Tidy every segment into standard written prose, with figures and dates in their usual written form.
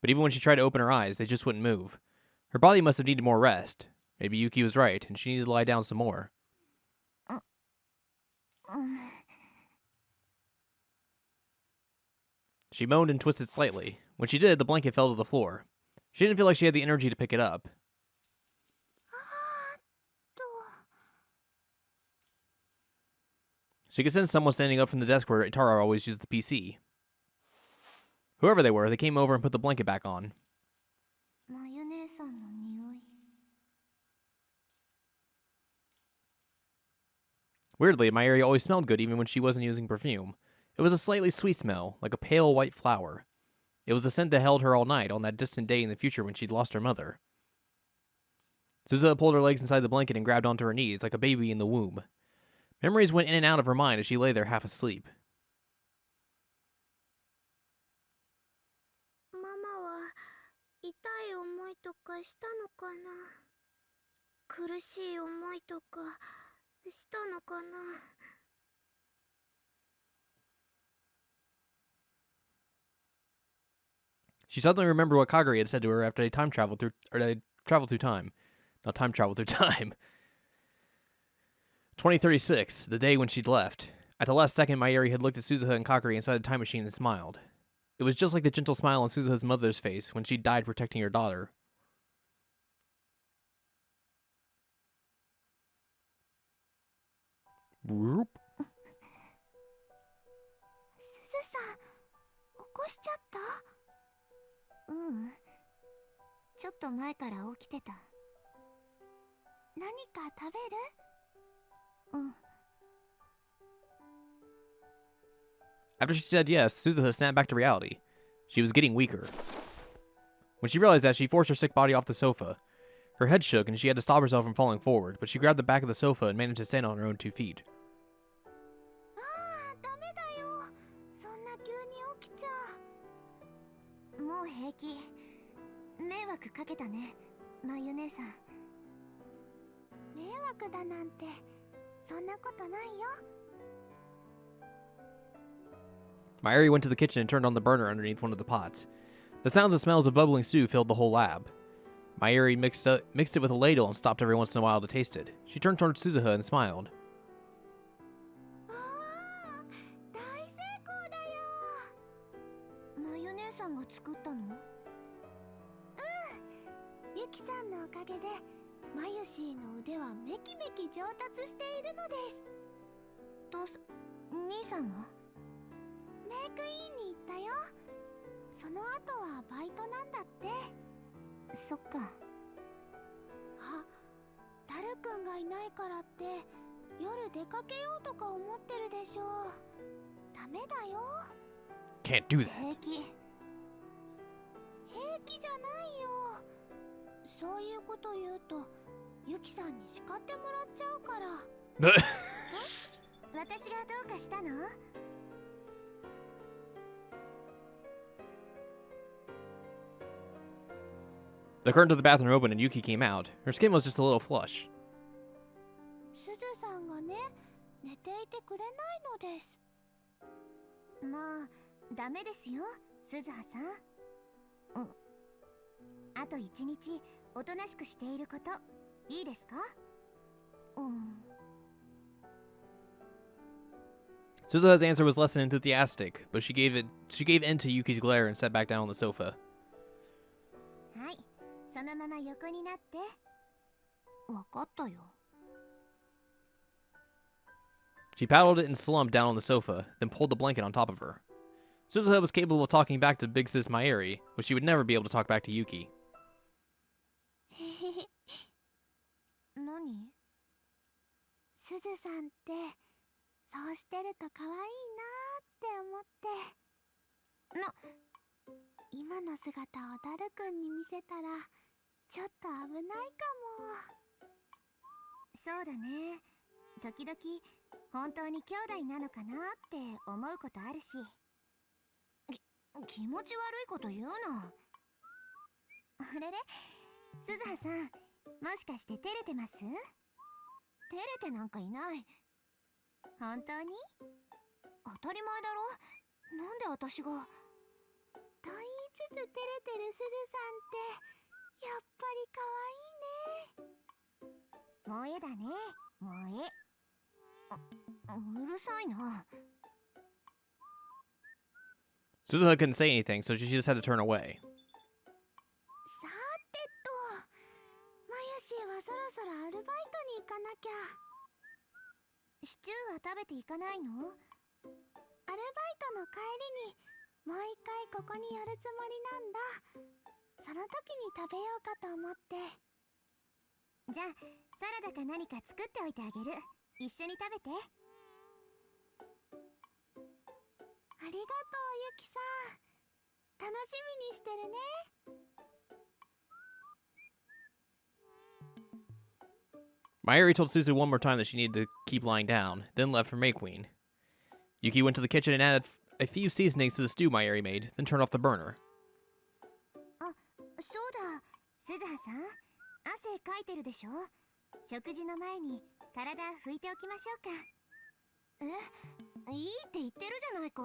But even when she tried to open her eyes, they just wouldn't move. Her body must have needed more rest. Maybe Yuki was right, and she needed to lie down some more. She moaned and twisted slightly. When she did, the blanket fell to the floor. She didn't feel like she had the energy to pick it up. She could sense someone standing up from the desk where Itara always used the PC. Whoever they were, they came over and put the blanket back on. Weirdly, Mayuri always smelled good even when she wasn't using perfume. It was a slightly sweet smell, like a pale white flower. It was a scent that held her all night on that distant day in the future when she'd lost her mother. Suzuha pulled her legs inside the blanket and grabbed onto her knees like a baby in the womb. Memories went in and out of her mind as she lay there half asleep. She suddenly remembered what Kagari had said to her after they traveled through time. Not time travel through time. 2036, the day when she'd left. At the last second, Mayuri had looked at Suzuha and Kagari inside the time machine and smiled. It was just like the gentle smile on Suzuha's mother's face when she died protecting her daughter. Whoop. After she said yes, Suzuha snapped back to reality. She was getting weaker. When she realized that, she forced her sick body off the sofa. Her head shook and she had to stop herself from falling forward, but she grabbed the back of the sofa and managed to stand on her own 2 feet. Mayuri went to the kitchen and turned on the burner underneath one of the pots. The sounds and smells of bubbling stew filled the whole lab. Mayuri mixed it with a ladle and stopped every once in a while to taste it. She turned towards Suzuha and smiled. Can't do that. The curtain to the bathroom opened and Yuki came out. Her skin was just a little flush. Suzuha's answer was less than enthusiastic, but she gave in to Yuki's glare and sat back down on the sofa. She paddled it and slumped down on the sofa, then pulled the blanket on top of her. Suzuha was capable of talking back to Big Sis Mayuri, but she would never be able to talk back to Yuki. 照れてるすずさんってやっぱり可愛いね。萌えだね、萌え。うるさいな。 Suzuha couldn't say anything, so she just had to turn away. さてと、まゆしはそろそろアルバイトに行かなきゃ。シチューは食べていかないの？アルバイトの帰りにもう一回ここに寄るつもりなんだ。その時に食べようかと思って。じゃあサラダか何か作っておいてあげる。一緒に食べて。ありがとう、ゆきさん。楽しみにしてるね。Mayuri told Suzu one more time that she needed to keep lying down, then left for May Queen. Yuki went to the kitchen and added a few seasonings to the stew Mayuri made, then turned off the burner. あ、そうだ。すずはさん、汗かいてるでしょ。食事の前に体拭いておきましょうか。え、いいって言ってるじゃないか。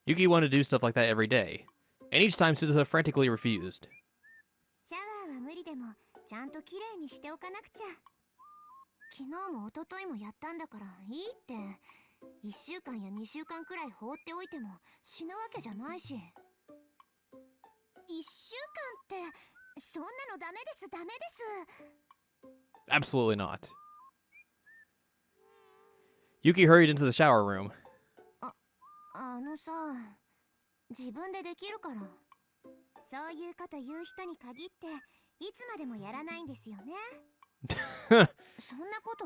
Yuki wanted to do stuff like that every day, and each time Suzuha frantically refused. シャワーは無理でもちゃんときれいにしておかなくちゃ。昨日も一昨日もやったんだからいいって。1週間や2週間くらい放っておいても死ぬわけじゃないし。1週間ってそんなのダメです、ダメです。 Absolutely not. Yuki hurried into the shower room. あのさ、自分でできるから。そういうこと言う人に限っていつまでもやらないんですよね。そんなこと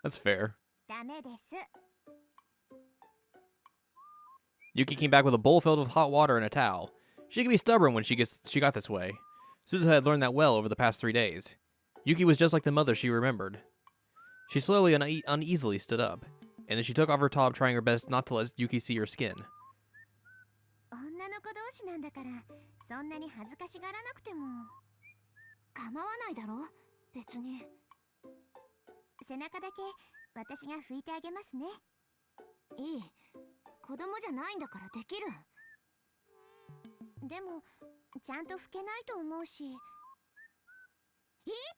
That's fair. ダメです。 Yuki came back with a bowl filled with hot water and a towel. She could be stubborn when she got this way. Suzuha had learned that well over the past 3 days. Yuki was just like the mother she remembered. She slowly and uneasily stood up, and then she took off her top, trying her best not to let Yuki see her skin. 女の子同士なんだからそんなに恥ずかしがらなくても構わないだろ、別に。背中だけ私が拭いてあげますね。いい、子供じゃないんだからできる。でもちゃんと拭けないと思うし。いいっ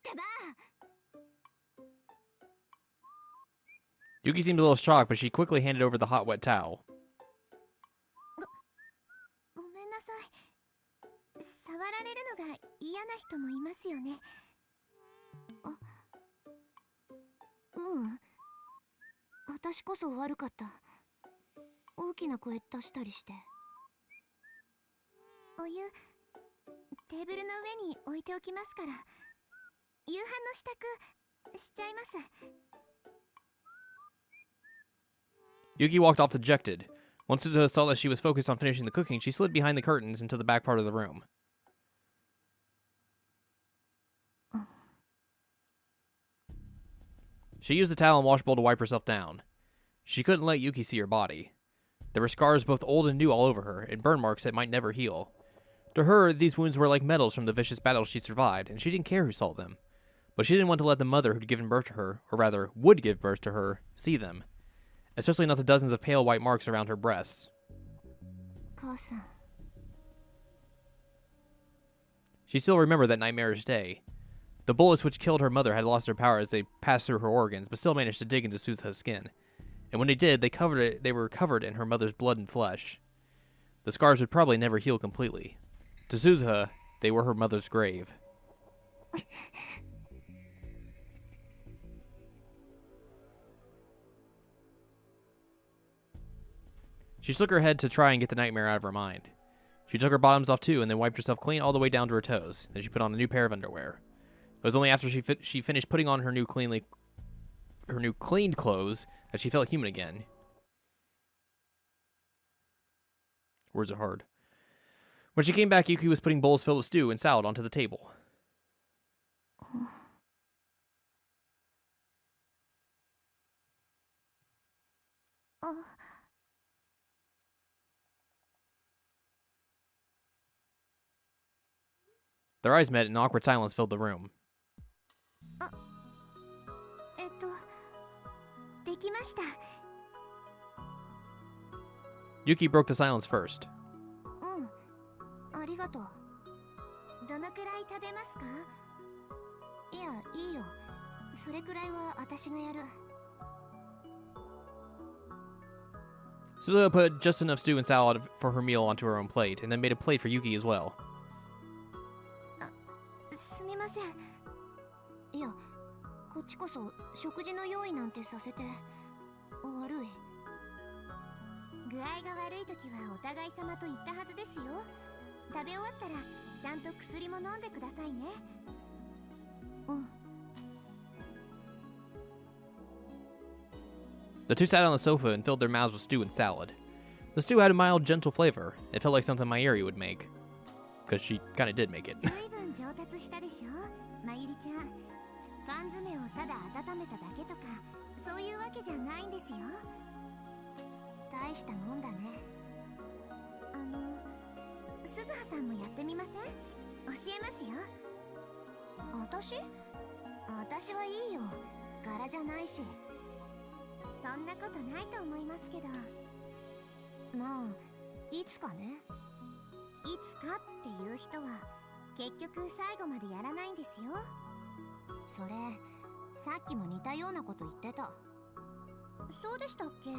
てば。 Yuki seemed a little shocked, but she quickly handed over the hot, wet towel. ごめんなさい。触られるのが嫌な人もいますよね。あ、うん。私こそ悪かった。大きな声出したりして。お湯、テーブルの上に置いておきますから。夕飯の支度しちゃいます。 Yuki walked off dejected. Once Suzuha saw that she was focused on finishing the cooking, she slid behind the curtains into the back part of the room. She used the towel and wash bowl to wipe herself down. She couldn't let Yuki see her body. There were scars both old and new all over her, and burn marks that might never heal. To her, these wounds were like medals from the vicious battles she survived, and she didn't care who saw them. But she didn't want to let the mother who'd given birth to her, or rather, would give birth to her, see them. Especially not the dozens of pale white marks around her breasts. 母さん。 She still remembered that nightmarish day. The bullets which killed her mother had lost their power as they passed through her organs, but still managed to dig into Suzuha's skin. And when they did, they were covered in her mother's blood and flesh. The scars would probably never heal completely. To Suzuha, they were her mother's grave. She shook her head to try and get the nightmare out of her mind. She took her bottoms off too and then wiped herself clean all the way down to her toes. Then she put on a new pair of underwear. It was only after she finished putting on her new cleaned clothes that she felt human again. Words are hard. When she came back, Yuki was putting bowls filled with stew and salad onto the table. Their eyes met and awkward silence filled the room. できました。Yuki broke the silence first. ありがとう。どのくらい食べますか？いや、いいよ。それくらいは私がやる。Suzuha put just enough stew and salad for her meal onto her own plate, and then made a plate for Yuki as well. すみません。いや、こっちこそ食事の用意なんてさせて悪い。具合が悪い時はお互い様と言ったはずですよ。食べ終わったらちゃんと薬も飲んでくださいね。The two sat on the sofa and filled their mouths with stew and salad. The stew had a mild, gentle flavor. It felt like something Mayuri would make. Because she kind of did make it. 随分上達したでしょ、まゆりちゃん。缶詰をただ温めただけとか、そういうわけじゃないんですよ。大したもんだね。鈴葉さんもやってみません？教えますよ。私はいいよ。柄じゃないし。そんなことないと思いますけど。まあ、いつかね。いつかっていう人は結局最後までやらないんですよ。それ、さっきも似たようなこと言ってた。そうでしたっけ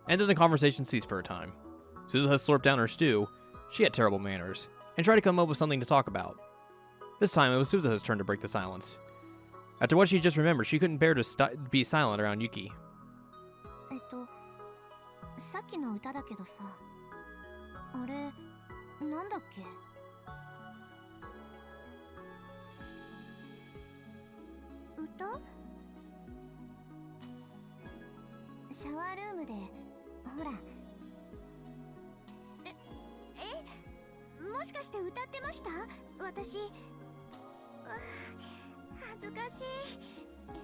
？And then the conversation ceased for a time. Suzuha slurped down her stew. She had terrible manners, and tried to come up with something to talk about. This time, it was Suzuha's turn to break the silence. After what she just remembered, she couldn't bear to be silent around Yuki. さっきの歌だけどさ、あれ、なんだっけ？歌？シャワールームで、ほら。もしかして歌ってました？私。恥ずかしい。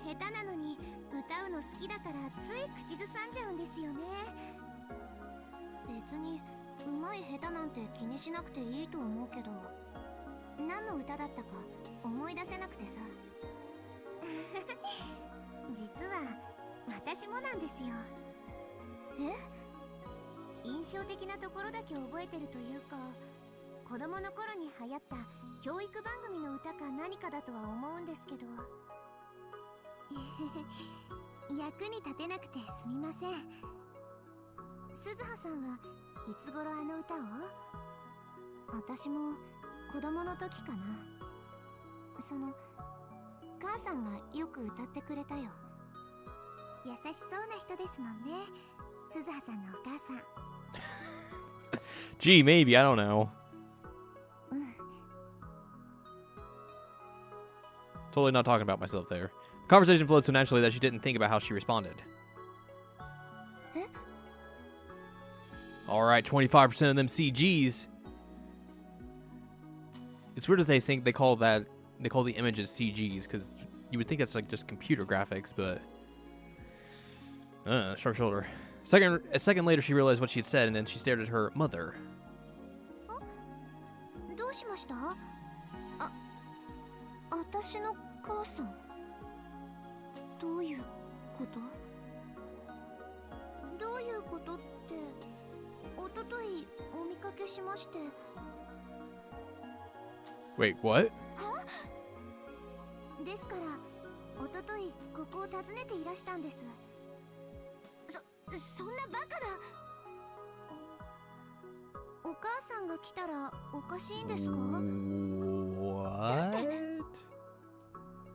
下手なのに歌うの好きだからつい口ずさんじゃうんですよね。別に上手い下手なんて気にしなくていいと思うけど、何の歌だったか思い出せなくてさ。実は私もなんですよ。印象的なところだけ覚えてるというか、子供の頃に流行った教育番組の歌か何かだとは思うんですけど。役に立てなくてすみません。鈴葉さんはいつ頃あの歌を？私も子供の時かな。母さんがよく歌ってくれたよ。優しそうな人ですもんね、鈴葉さんのお母さん。Gee, maybe, I don't know. Totally not talking about myself there. The conversation flowed so naturally that she didn't think about how she responded. Alright, 25% of them CGs. It's weird that they call the images CGs, because you would think that's like just computer graphics, but sharp shoulder. A second later, she realized what she had said, and then she stared at her mother. どうしました？私の母さん。どういうこと？どういうことって、おとといお見かけしまして。Wait, what? ですから、おとといここを訪ねていらしたんです。そんなバカな。お母さんが来たらおかしいんですか？ What?